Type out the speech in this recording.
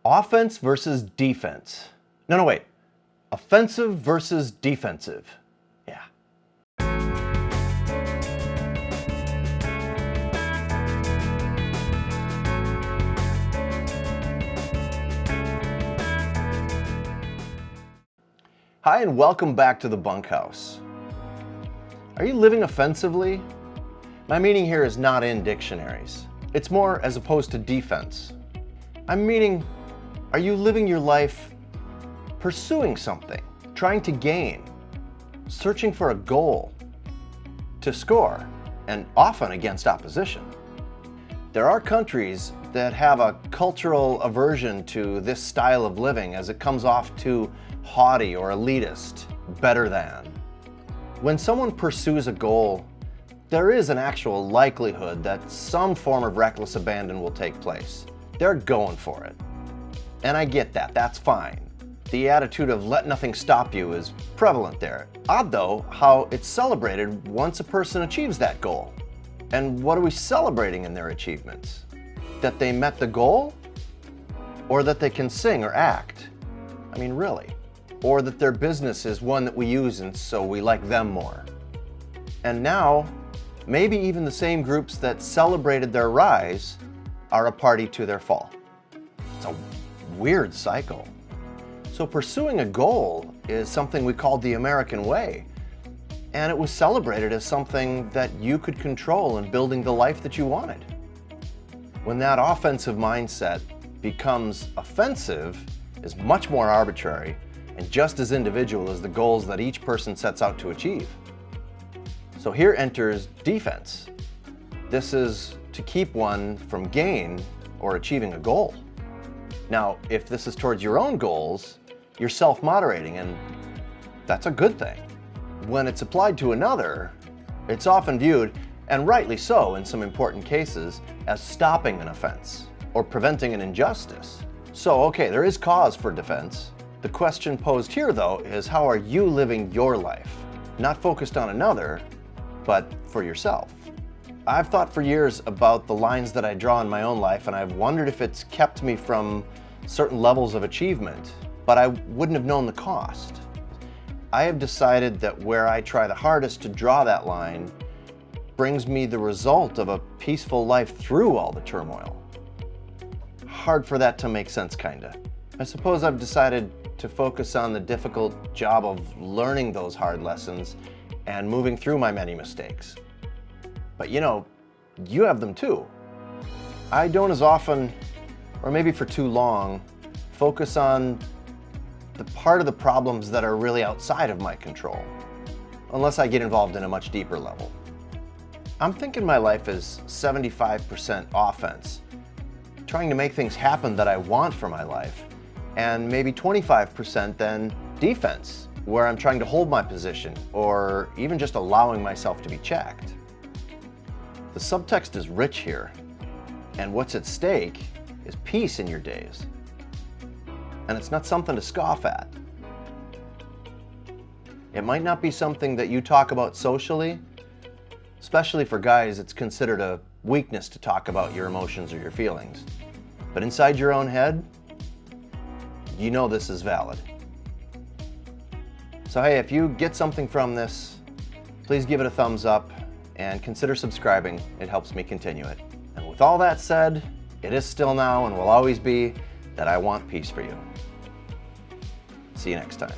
Offense versus defense. No, wait. Offensive versus defensive. Yeah. Hi, and welcome back to the Bunkhouse. Are you living offensively? My meaning here is not in dictionaries. It's more as opposed to defense. I'm meaning, are you living your life pursuing something, trying to gain, searching for a goal, to score, and often against opposition? There are countries that have a cultural aversion to this style of living as it comes off too haughty or elitist, better than. When someone pursues a goal, there is an actual likelihood that some form of reckless abandon will take place. They're going for it. And I get that, that's fine. The attitude of let nothing stop you is prevalent there. Odd though, how it's celebrated once a person achieves that goal. And what are we celebrating in their achievements? That they met the goal? Or that they can sing or act? I mean, really? Or that their business is one that we use and so we like them more? And now, maybe even the same groups that celebrated their rise are a party to their fall. It's a weird cycle. So pursuing a goal is something we called the American way, and it was celebrated as something that you could control in building the life that you wanted. When that offensive mindset becomes offensive, is much more arbitrary and just as individual as the goals that each person sets out to achieve. So here enters defense. This is to keep one from gain or achieving a goal. Now, if this is towards your own goals, you're self-moderating, and that's a good thing. When it's applied to another, it's often viewed, and rightly so in some important cases, as stopping an offense or preventing an injustice. So, okay, there is cause for defense. The question posed here, though, is how are you living your life? Not focused on another, but for yourself. I've thought for years about the lines that I draw in my own life, and I've wondered if it's kept me from certain levels of achievement, but I wouldn't have known the cost. I have decided that where I try the hardest to draw that line brings me the result of a peaceful life through all the turmoil. Hard for that to make sense, kinda. I suppose I've decided to focus on the difficult job of learning those hard lessons and moving through my many mistakes. But you know, you have them too. I don't as often, or maybe for too long, focus on the part of the problems that are really outside of my control, unless I get involved in a much deeper level. I'm thinking my life is 75% offense, trying to make things happen that I want for my life, and maybe 25% then defense, where I'm trying to hold my position, or even just allowing myself to be checked. The subtext is rich here, and what's at stake is peace in your days. And it's not something to scoff at. It might not be something that you talk about socially, especially for guys. It's considered a weakness to talk about your emotions or your feelings. But inside your own head, you know this is valid. So hey, if you get something from this, please give it a thumbs up and consider subscribing. It helps me continue it. And with all that said, it is still now and will always be that I want peace for you. See you next time.